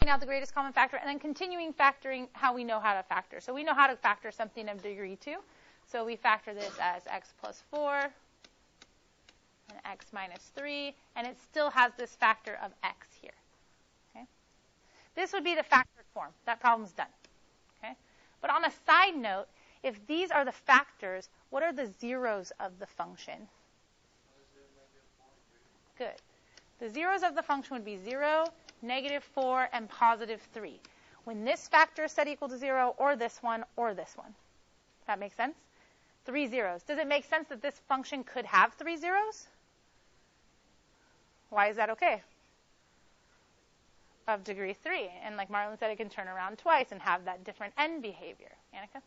out the greatest common factor, and then continuing factoring how we know how to factor. So we know how to factor something of degree 2. So we factor this as x plus 4 and x minus 3, and it still has this factor of x here. Okay? This would be the factored form. That problem's done. Okay? But on a side note, if these are the factors, what are the zeros of the function? Good. The zeros of the function would be 0, -4, and +3. When this factor is set equal to 0, or this one, or this one. Does that make sense? 3 zeros. Does it make sense that this function could have 3 zeros? Why is that okay? Of degree 3. And like Marlon said, it can turn around twice and have that different end behavior. Annika?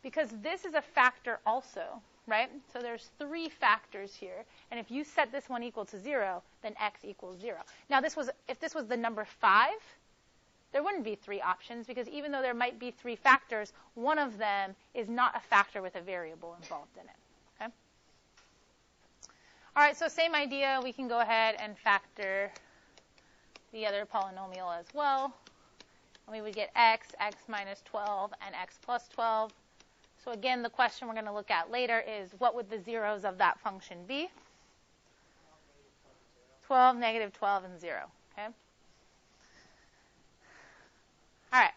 Because this is a factor also, right? So there's 3 factors here. And if you set this one equal to 0, then x equals 0. Now, if this was the number 5, there wouldn't be 3 options, because even though there might be 3 factors, one of them is not a factor with a variable involved in it. Okay? All right, so same idea. We can go ahead and factor the other polynomial as well. And we would get x minus 12, and x plus 12. So again, the question we're going to look at later is, what would the zeros of that function be? 12, -12, and 0. Okay? All right.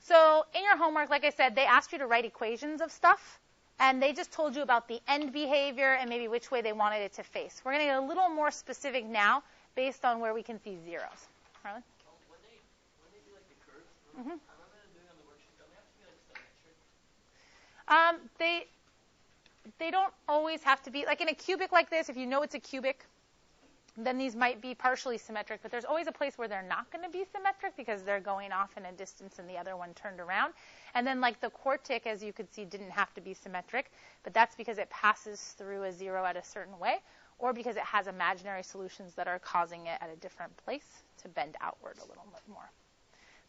So in your homework, like I said, they asked you to write equations of stuff, and they just told you about the end behavior and maybe which way they wanted it to face. We're going to get a little more specific now based on where we can see zeros. Harlan? When they do like the curves, Mm-hmm. I remember them doing on the worksheet, don't they have to be like symmetric? They don't always have to be, like in a cubic like this, if you know it's a cubic, then these might be partially symmetric, but there's always a place where they're not going to be symmetric because they're going off in a distance and the other one turned around. And then like the quartic, as you could see, didn't have to be symmetric, but that's because it passes through a 0 at a certain way, or because it has imaginary solutions that are causing it at a different place to bend outward a little bit more.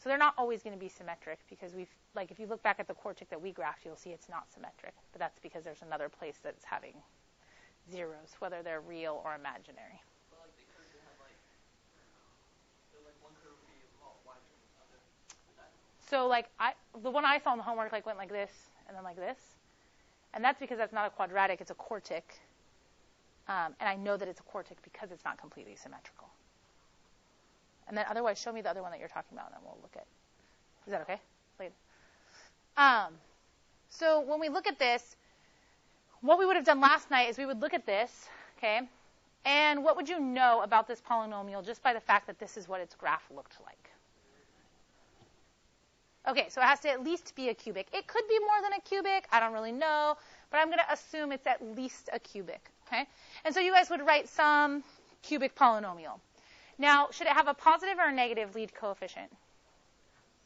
So they're not always going to be symmetric, because if you look back at the quartic that we graphed, you'll see it's not symmetric, but that's because there's another place that's having zeros, whether they're real or imaginary. So the one I saw in the homework went like this and then like this. And that's because that's not a quadratic, it's a quartic. And I know that it's a quartic because it's not completely symmetrical. And then otherwise, show me the other one that you're talking about, and then we'll look at. Is that okay? Later. So when we look at this, what we would have done last night is we would look at this, okay? And what would you know about this polynomial just by the fact that this is what its graph looked like? Okay, so it has to at least be a cubic. It could be more than a cubic. I don't really know, but I'm going to assume it's at least a cubic, okay? And so you guys would write some cubic polynomial. Now, should it have a positive or a negative lead coefficient?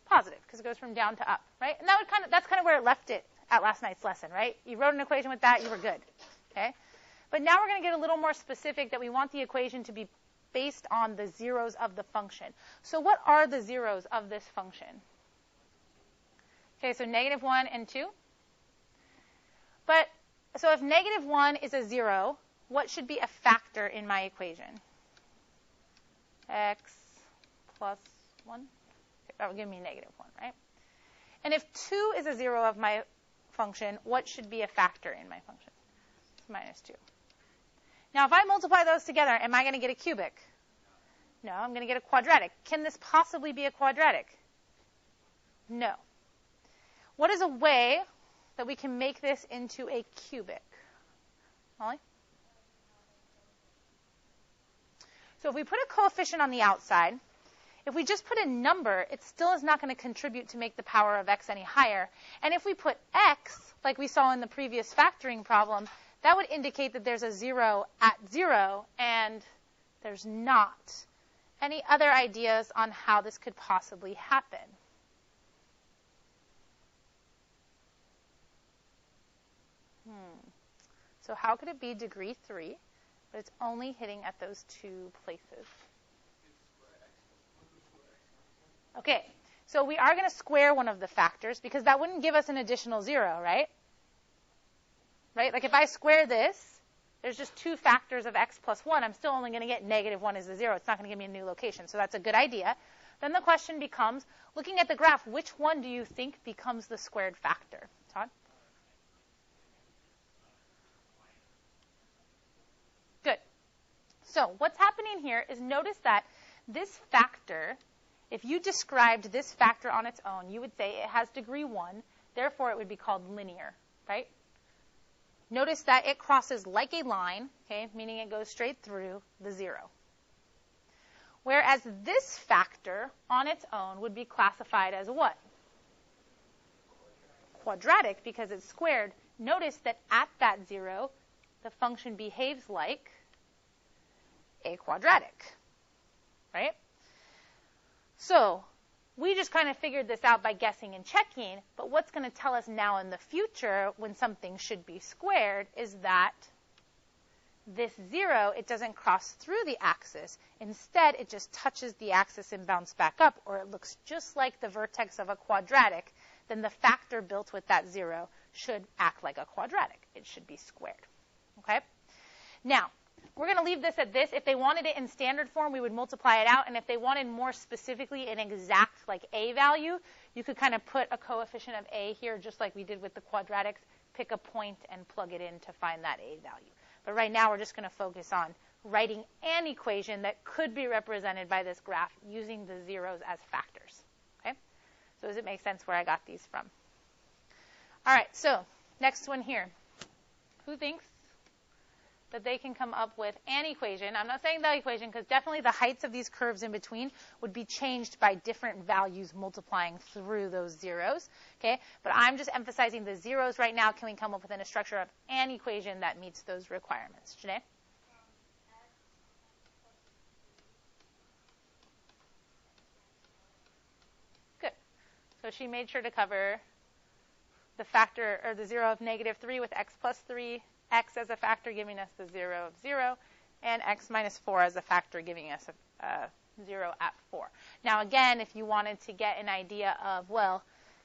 Positive, because it goes from down to up, right? And that's kind of where it left it at last night's lesson, right? You wrote an equation with that, you were good, okay? But now we're going to get a little more specific that we want the equation to be based on the zeros of the function. So what are the zeros of this function? Okay, so -1 and 2. But, so if -1 is a 0, what should be a factor in my equation? X plus 1. Okay, that would give me -1, right? And if 2 is a 0 of my function, what should be a factor in my function? It's -2. Now, if I multiply those together, am I going to get a cubic? No, I'm going to get a quadratic. Can this possibly be a quadratic? No. What is a way that we can make this into a cubic? Molly? So if we put a coefficient on the outside, if we just put a number, it still is not going to contribute to make the power of x any higher. And if we put x, like we saw in the previous factoring problem, that would indicate that there's a 0 at 0, and there's not. Any other ideas on how this could possibly happen? So how could it be degree 3, but it's only hitting at those 2 places? Okay, so we are going to square one of the factors, because that wouldn't give us an additional 0, right? Right? Like if I square this, there's just two factors of x plus 1. I'm still only going to get negative 1 is the 0. It's not going to give me a new location. So that's a good idea. Then the question becomes, looking at the graph, which one do you think becomes the squared factor? Todd? Good. So what's happening here is notice that this factor, if you described this factor on its own, you would say it has degree 1. Therefore, it would be called linear, right? Notice that it crosses like a line, okay, meaning it goes straight through the 0. Whereas this factor on its own would be classified as what? Quadratic, because it's squared. Notice that at that 0, the function behaves like a quadratic, right? So we just kind of figured this out by guessing and checking, but what's going to tell us now in the future when something should be squared is that this 0, it doesn't cross through the axis. Instead, it just touches the axis and bounces back up, or it looks just like the vertex of a quadratic. Then the factor built with that 0 should act like a quadratic. It should be squared, okay? Now, we're going to leave this at this. If they wanted it in standard form, we would multiply it out. And if they wanted more specifically an exact, like, a value, you could kind of put a coefficient of a here, just like we did with the quadratics, pick a point and plug it in to find that a value. But right now, we're just going to focus on writing an equation that could be represented by this graph using the zeros as factors. Okay? So does it make sense where I got these from? All right, so next one here. Who thinks that they can come up with an equation? I'm not saying the equation, because definitely the heights of these curves in between would be changed by different values multiplying through those zeros. Okay? But I'm just emphasizing the zeros right now. Can we come up with a structure of an equation that meets those requirements? Janae? Good. So she made sure to cover the factor, or the 0 of negative 3 with x plus 3, x as a factor giving us the 0 of 0, and x minus 4 as a factor giving us a 0 at 4. Now, again, if you wanted to get an idea of, well,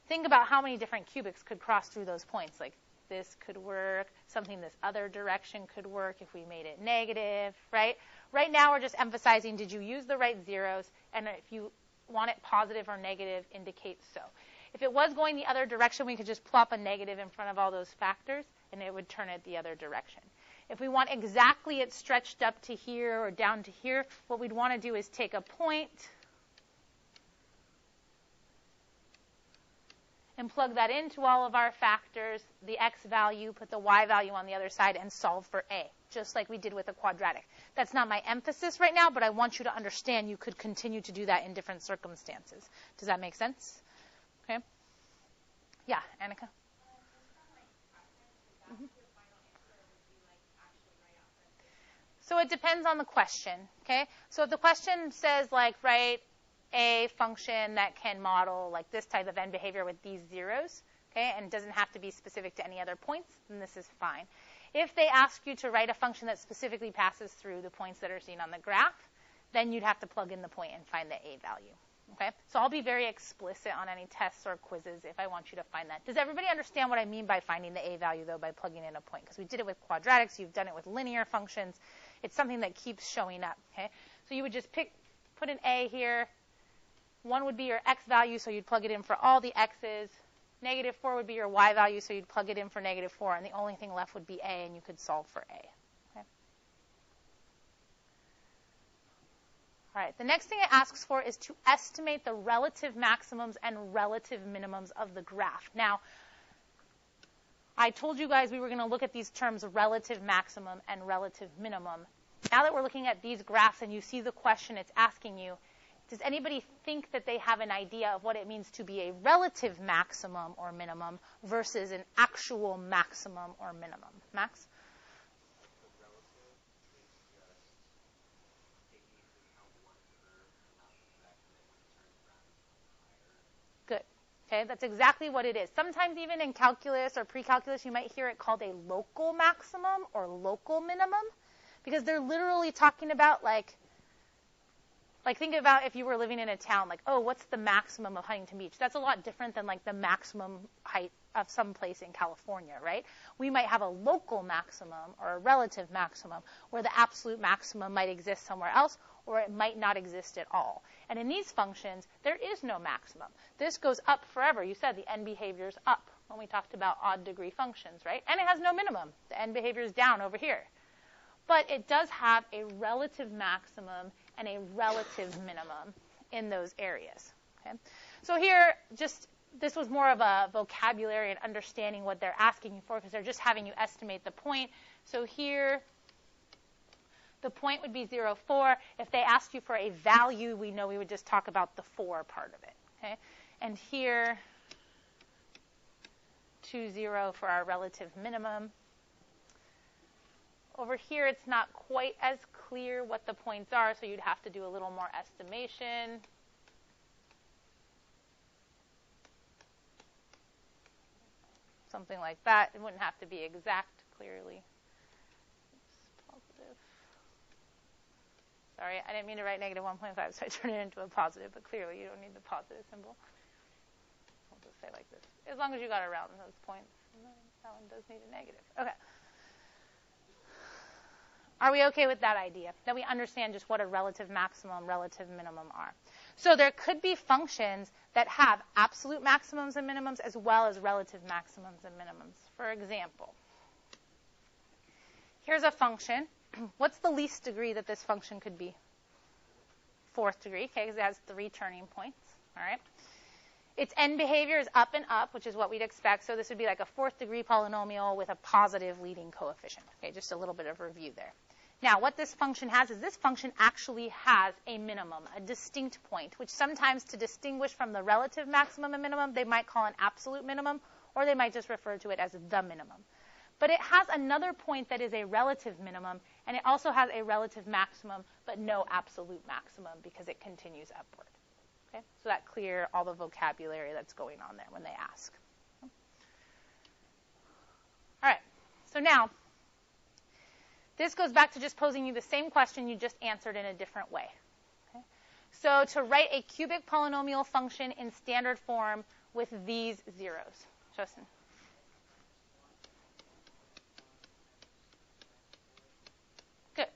think about how many different cubics could cross through those points. Like, this could work. Something this other direction could work if we made it negative, right? Right now, we're just emphasizing, did you use the right zeros? And if you want it positive or negative, indicate so. If it was going the other direction, we could just plop a negative in front of all those factors, and it would turn it the other direction. If we want exactly it stretched up to here or down to here, what we'd want to do is take a point and plug that into all of our factors, the x value, put the y value on the other side, and solve for a, just like we did with a quadratic. That's not my emphasis right now, but I want you to understand you could continue to do that in different circumstances. Does that make sense? Okay. Yeah, Annika? Mm-hmm. So it depends on the question, okay? So if the question says, like, write a function that can model, like, this type of end behavior with these zeros, okay, and doesn't have to be specific to any other points, then this is fine. If they ask you to write a function that specifically passes through the points that are seen on the graph, then you'd have to plug in the point and find the a value. Okay, so I'll be very explicit on any tests or quizzes if I want you to find that. Does everybody understand what I mean by finding the a value, though, by plugging in a point? Because we did it with quadratics. You've done it with linear functions. It's something that keeps showing up. Okay, so you would just put an a here. 1 would be your x value, so you'd plug it in for all the x's. Negative 4 would be your y value, so you'd plug it in for negative 4. And the only thing left would be a, and you could solve for a. All right, the next thing it asks for is to estimate the relative maximums and relative minimums of the graph. Now, I told you guys we were going to look at these terms relative maximum and relative minimum. Now that we're looking at these graphs and you see the question it's asking you, does anybody think that they have an idea of what it means to be a relative maximum or minimum versus an actual maximum or minimum? Max? Good. Okay, that's exactly what it is. Sometimes even in calculus or pre-calculus, you might hear it called a local maximum or local minimum, because they're literally talking about like think about if you were living in a town, like, oh, what's the maximum of Huntington Beach? That's a lot different than like the maximum height of some place in California, right? We might have a local maximum or a relative maximum where the absolute maximum might exist somewhere else, or it might not exist at all. And in these functions, there is no maximum. This goes up forever. You said the end behavior is up when we talked about odd degree functions, right? And it has no minimum. The end behavior is down over here. But it does have a relative maximum and a relative minimum in those areas. Okay? So here, this was more of a vocabulary and understanding what they're asking you for, because they're just having you estimate the point. So here, the point would be 0, 4. If they asked you for a value, we know we would just talk about the 4 part of it. Okay? And here, 2, 0 for our relative minimum. Over here, it's not quite as clear what the points are, so you'd have to do a little more estimation. Something like that. It wouldn't have to be exact, clearly. Oops, positive. Sorry, I didn't mean to write negative 1.5, so I turned it into a positive, but clearly you don't need the positive symbol. I'll just say like this. As long as you got around those points. That one does need a negative. Okay. Are we okay with that idea? That we understand just what a relative maximum, relative minimum are. So there could be functions that have absolute maximums and minimums as well as relative maximums and minimums. For example, here's a function. What's the least degree that this function could be? 4th degree, okay, because it has 3 turning points. All right. Its end behavior is up and up, which is what we'd expect. So this would be like a 4th degree polynomial with a positive leading coefficient. Okay, just a little bit of review there. Now, what this function has is this function actually has a minimum, a distinct point, which sometimes to distinguish from the relative maximum and minimum, they might call an absolute minimum, or they might just refer to it as the minimum. But it has another point that is a relative minimum, and it also has a relative maximum, but no absolute maximum because it continues upward. Okay? So that clear all the vocabulary that's going on there when they ask. All right. So now, this goes back to just posing you the same question you just answered in a different way. Okay? So to write a cubic polynomial function in standard form with these zeros. Justin. Good.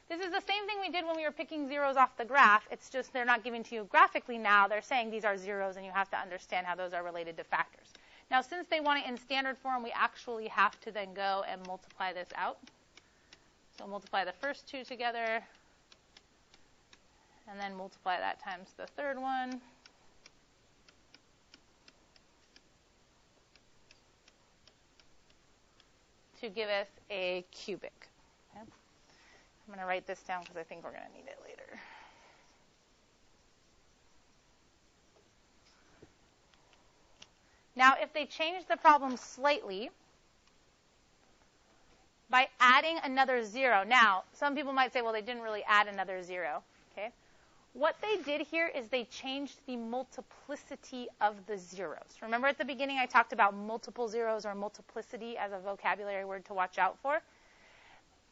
This is the same thing we did when we were picking zeros off the graph. It's just they're not given to you graphically now. They're saying these are zeros, and you have to understand how those are related to factors. Now, since they want it in standard form, we actually have to then go and multiply this out. So multiply the first 2 together, and then multiply that times the third one. To give us a cubic. Okay? I'm going to write this down because I think we're going to need it later. Now, if they change the problem slightly, by adding another 0. Now, some people might say, well, they didn't really add another 0. Okay? What they did here is they changed the multiplicity of the zeros. Remember at the beginning I talked about multiple zeros or multiplicity as a vocabulary word to watch out for?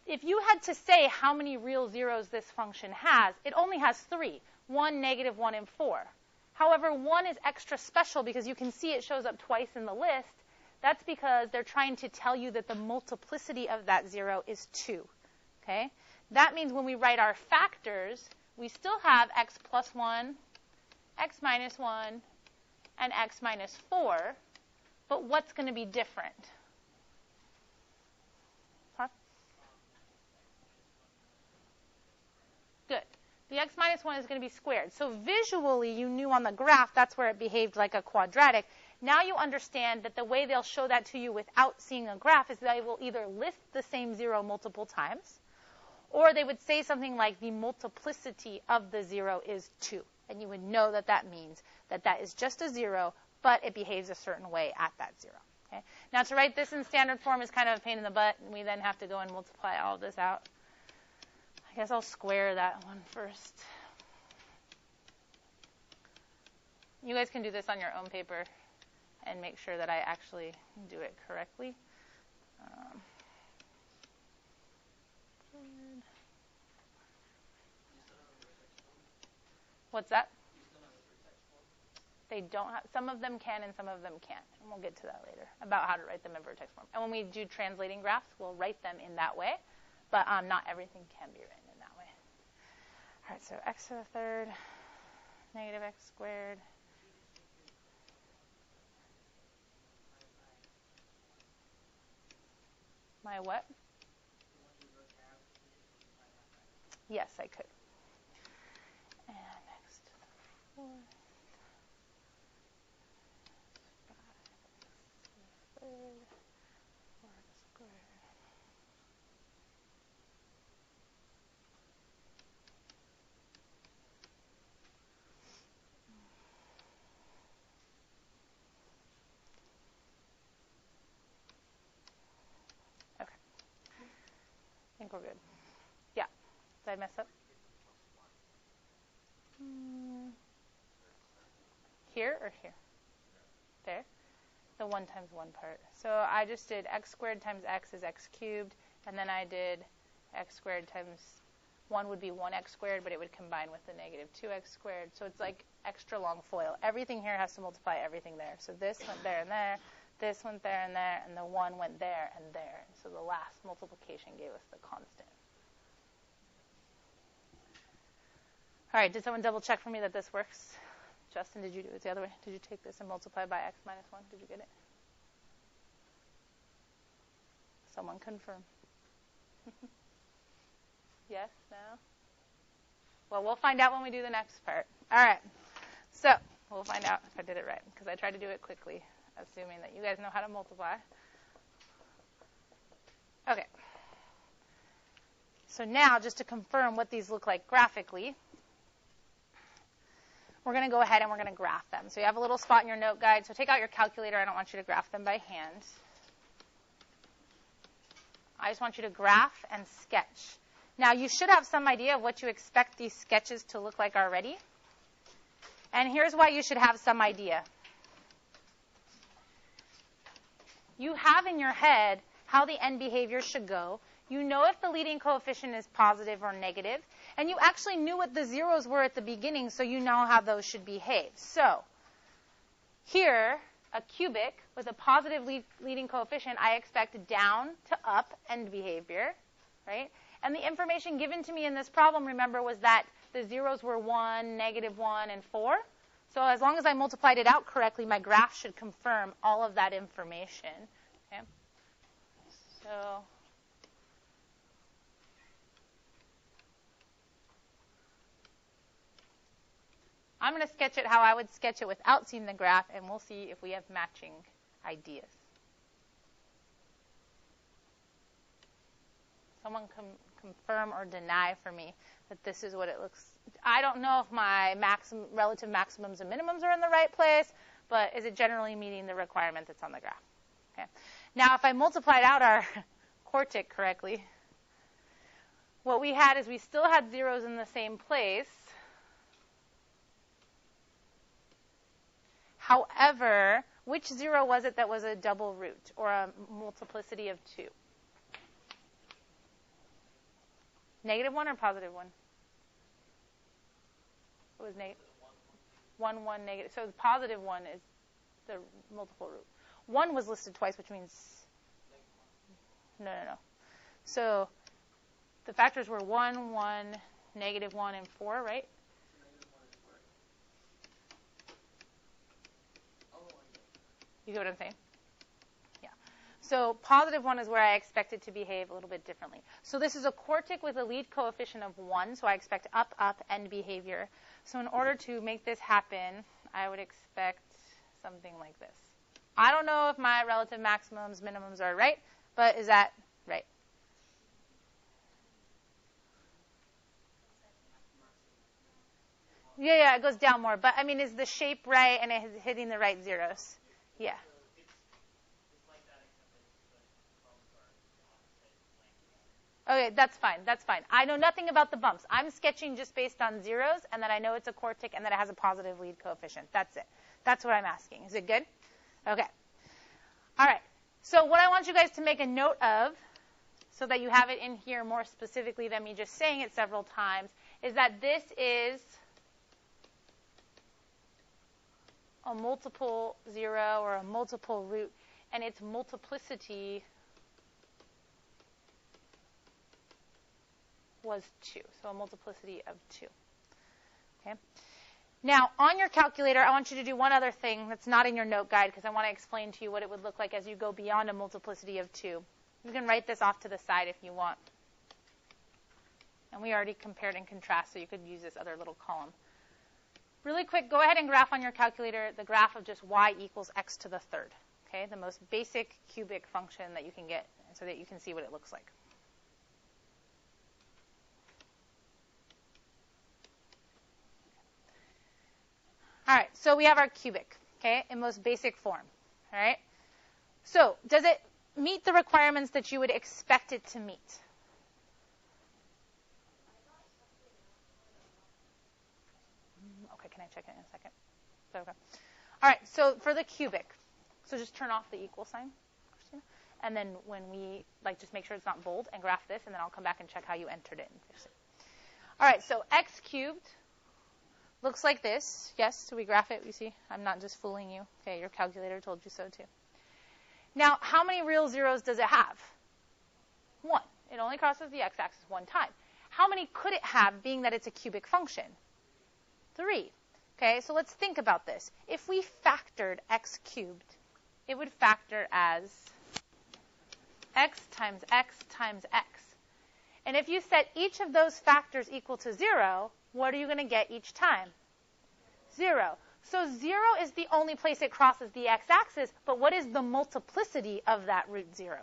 If you had to say how many real zeros this function has, it only has 3. 1, negative 1, and 4. However, 1 is extra special because you can see it shows up twice in the list. That's because they're trying to tell you that the multiplicity of that 0 is 2. Okay? That means when we write our factors, we still have x plus 1, x minus 1, and x minus 4. But what's going to be different? Huh? Good. The x minus 1 is going to be squared. So visually, you knew on the graph that's where it behaved like a quadratic. Now you understand that the way they'll show that to you without seeing a graph is they will either list the same 0 multiple times, or they would say something like the multiplicity of the 0 is 2. And you would know that that means that that is just a 0, but it behaves a certain way at that 0. Okay? Now to write this in standard form is kind of a pain in the butt, and we then have to go and multiply all of this out. I guess I'll square that one first. You guys can do this on your own paper and make sure that I actually do it correctly. What's that? They don't have, some of them can and some of them can't. And we'll get to that later about how to write them in vertex form. And when we do translating graphs, we'll write them in that way. But not everything can be written in that way. All right, so x to the third, negative x squared. My what? Yes, I could. And x to the fourth. 5 to the third. 4x squared. Okay. I think we're good. Yeah. Did I mess up? Here or here? There? The 1 times 1 part. So I just did x squared times x is x cubed, and then I did x squared times 1 would be 1x squared, but it would combine with the negative 2x squared. So it's like extra long FOIL. Everything here has to multiply everything there. So this went there and there, this went there and there, and the 1 went there and there. So the last multiplication gave us the constant. All right, did someone double check for me that this works? Justin, did you do it the other way? Did you take this and multiply by x minus 1? Did you get it? Someone confirm. Yes? No? Well, we'll find out when we do the next part. All right. So we'll find out if I did it right, because I tried to do it quickly, assuming that you guys know how to multiply. Okay. So now, just to confirm what these look like graphically, we're going to go ahead and we're going to graph them. So you have a little spot in your note guide. So take out your calculator. I don't want you to graph them by hand. I just want you to graph and sketch. Now, you should have some idea of what you expect these sketches to look like already. And here's why you should have some idea. You have in your head how the end behavior should go. You know if the leading coefficient is positive or negative. And you actually knew what the zeros were at the beginning, so you know how those should behave. So here, a cubic with a positive leading coefficient, I expect down to up end behavior, right? And the information given to me in this problem, remember, was that the zeros were 1, negative 1, and 4. So as long as I multiplied it out correctly, my graph should confirm all of that information. Okay? So I'm going to sketch it how I would sketch it without seeing the graph, and we'll see if we have matching ideas. Someone confirm or deny for me that this is what it looks. I don't know if my relative maximums and minimums are in the right place, but is it generally meeting the requirement that's on the graph? Okay. Now, if I multiplied out our quartic correctly, what we had is we still had zeros in the same place. However, which zero was it that was a double root or a multiplicity of 2? Negative 1 or positive 1? It was negative 1, 1, negative. So the positive 1 is the multiple root. 1 was listed twice, which means no. So the factors were 1, 1, negative 1, and 4, right? You get what I'm saying? Yeah. So positive 1 is where I expect it to behave a little bit differently. So this is a quartic with a lead coefficient of 1, so I expect up, up, end behavior. So in order to make this happen, I would expect something like this. I don't know if my relative maximums, minimums are right, but is that right? Yeah, it goes down more. But, I mean, is the shape right and it is hitting the right zeros? Yeah. Okay, that's fine. That's fine. I know nothing about the bumps. I'm sketching just based on zeros, and then I know it's a quartic, and that it has a positive lead coefficient. That's it. That's what I'm asking. Is it good? Okay. All right. So what I want you guys to make a note of, so that you have it in here more specifically than me just saying it several times, is that this is a multiple 0 or a multiple root, and its multiplicity was 2. So a multiplicity of 2. Okay. Now, on your calculator, I want you to do one other thing that's not in your note guide because I want to explain to you what it would look like as you go beyond a multiplicity of 2. You can write this off to the side if you want. And we already compared and contrast, so you could use this other little column. Really quick, go ahead and graph on your calculator the graph of just y equals x to the third. Okay, the most basic cubic function that you can get so that you can see what it looks like. All right, so we have our cubic, okay, in most basic form. All right. So does it meet the requirements that you would expect it to meet? Okay, can I check it in a second? Okay. All right, so for the cubic, so just turn off the equal sign. And then when we, just make sure it's not bold and graph this, and then I'll come back and check how you entered it. All right, so x cubed looks like this. Yes, so we graph it, you see? I'm not just fooling you. Okay, your calculator told you so too. Now, how many real zeros does it have? 1. It only crosses the x-axis one time. How many could it have, being that it's a cubic function? 3. Okay, so let's think about this. If we factored x cubed, it would factor as x times x times x. And if you set each of those factors equal to 0, what are you going to get each time? 0. So 0 is the only place it crosses the x-axis, but what is the multiplicity of that root 0?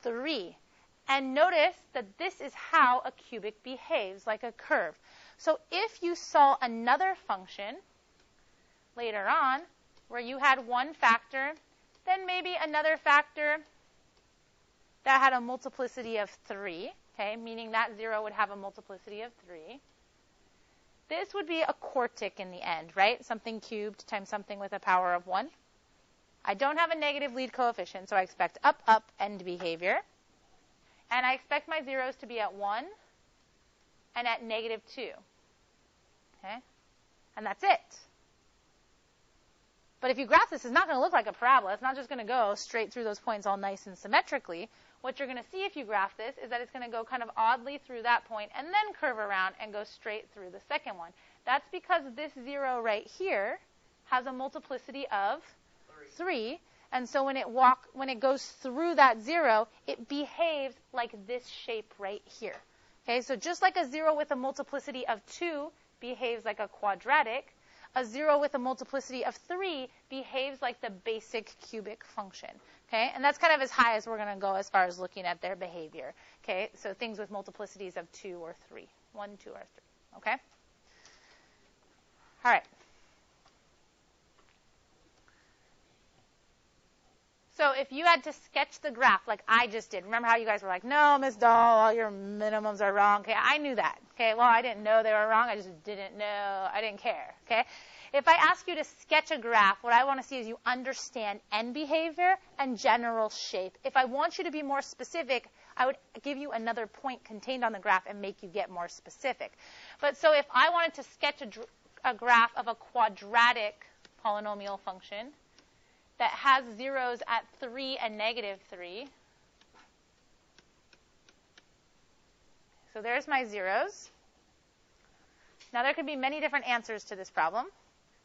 3. And notice that this is how a cubic behaves, like a curve. So if you saw another function later on where you had one factor, then maybe another factor that had a multiplicity of 3, okay, meaning that 0 would have a multiplicity of 3. This would be a quartic in the end, right? Something cubed times something with a power of 1. I don't have a negative lead coefficient, so I expect up, up, end behavior. And I expect my zeros to be at 1 and at negative 2. Okay? And that's it. But if you graph this, it's not going to look like a parabola. It's not just going to go straight through those points all nice and symmetrically. What you're going to see if you graph this is that it's going to go kind of oddly through that point and then curve around and go straight through the second one. That's because this 0 right here has a multiplicity of 3. And so when it goes through that 0, it behaves like this shape right here. Okay, so just like a 0 with a multiplicity of 2 behaves like a quadratic, a 0 with a multiplicity of 3 behaves like the basic cubic function. Okay, and that's kind of as high as we're going to go as far as looking at their behavior. Okay, so things with multiplicities of 2 or 3. 1, 2, or 3. Okay? All right. So if you had to sketch the graph like I just did, remember how you guys were like, no, Ms. Dahl, all your minimums are wrong. Okay, I knew that. Okay, well, I didn't know they were wrong. I just didn't know. I didn't care. Okay? If I ask you to sketch a graph, what I want to see is you understand end behavior and general shape. If I want you to be more specific, I would give you another point contained on the graph and make you get more specific. But so if I wanted to sketch a graph of a quadratic polynomial function that has zeros at 3 and negative 3, so there's my zeros. Now there could be many different answers to this problem.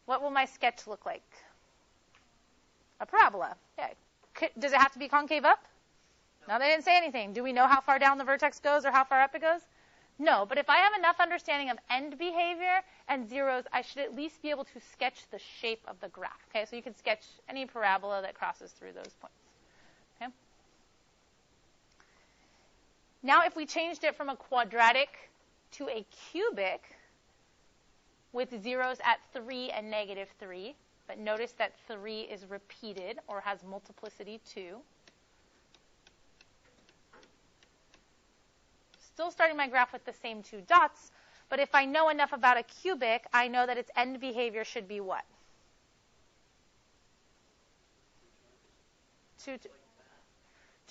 What will my sketch look like? A parabola. Yeah. Does it have to be concave up? No, they didn't say anything. Do we know how far down the vertex goes or how far up it goes? No, but if I have enough understanding of end behavior and zeros, I should at least be able to sketch the shape of the graph. Okay, so you can sketch any parabola that crosses through those points. Okay. Now if we changed it from a quadratic to a cubic, with zeros at 3 and negative 3, but notice that 3 is repeated or has multiplicity 2. Still starting my graph with the same 2 dots, but if I know enough about a cubic, I know that its end behavior should be what? 2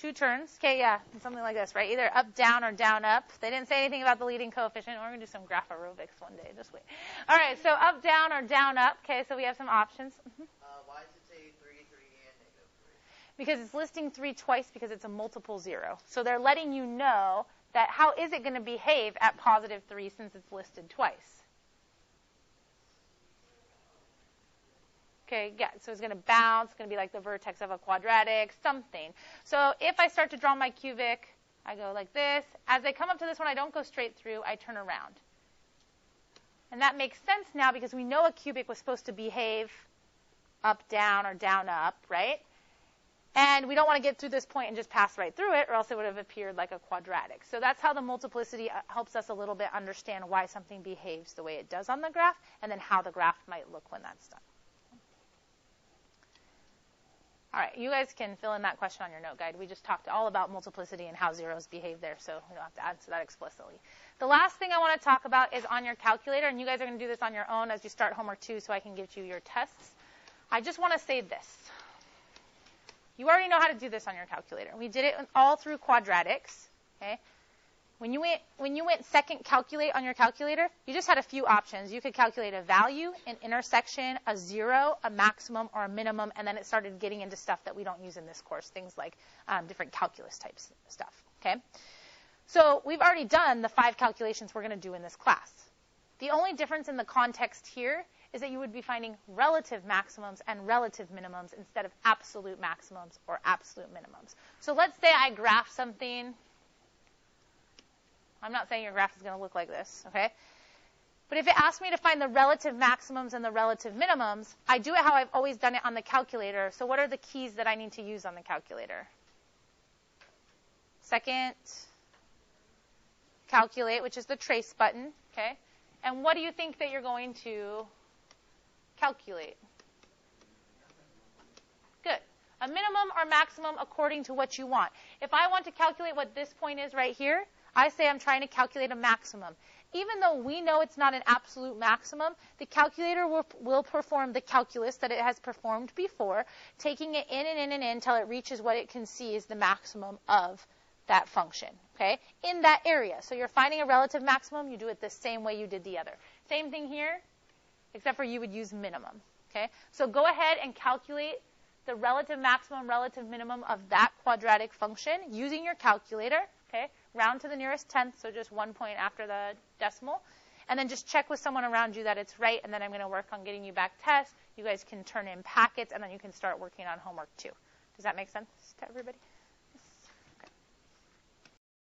2 turns. Okay, yeah, something like this, right? Either up, down, or down, up. They didn't say anything about the leading coefficient. We're going to do some graph aerobics one day. Just wait. All right, so up, down, or down, up. Okay, so we have some options. Why does it say 3, 3, and -3? Because it's listing 3 twice because it's a multiple 0. So they're letting you know that how is it going to behave at positive 3 since it's listed twice. Okay, yeah, so it's going to bounce. It's going to be like the vertex of a quadratic, something. So if I start to draw my cubic, I go like this. As I come up to this one, I don't go straight through. I turn around. And that makes sense now because we know a cubic was supposed to behave up, down, or down, up, right? And we don't want to get through this point and just pass right through it, or else it would have appeared like a quadratic. So that's how the multiplicity helps us a little bit understand why something behaves the way it does on the graph, and then how the graph might look when that's done. All right, you guys can fill in that question on your note guide. We just talked all about multiplicity and how zeros behave there, so we don't have to answer that explicitly. The last thing I want to talk about is on your calculator, and you guys are going to do this on your own as you start homework 2 so I can give you your tests. I just want to say this. You already know how to do this on your calculator. We did it all through quadratics, okay? When you went second calculate on your calculator, you just had a few options. You could calculate a value, an intersection, a 0, a maximum, or a minimum, and then it started getting into stuff that we don't use in this course, things like different calculus types stuff, okay? So we've already done the 5 calculations we're going to do in this class. The only difference in the context here is that you would be finding relative maximums and relative minimums instead of absolute maximums or absolute minimums. So let's say I graph something. I'm not saying your graph is going to look like this, okay? But if it asks me to find the relative maximums and the relative minimums, I do it how I've always done it on the calculator. So what are the keys that I need to use on the calculator? Second, calculate, which is the trace button, okay? And what do you think that you're going to calculate? Good. A minimum or maximum according to what you want. If I want to calculate what this point is right here, I say I'm trying to calculate a maximum. Even though we know it's not an absolute maximum, the calculator will perform the calculus that it has performed before, taking it in and in and in until it reaches what it can see is the maximum of that function, okay, in that area. So you're finding a relative maximum, you do it the same way you did the other. Same thing here, except for you would use minimum, okay? So go ahead and calculate the relative maximum, relative minimum of that quadratic function using your calculator, okay? Round to the nearest tenth, so just 1 point after the decimal. And then just check with someone around you that it's right, and then I'm going to work on getting you back tests. You guys can turn in packets, and then you can start working on homework 2. Does that make sense to everybody?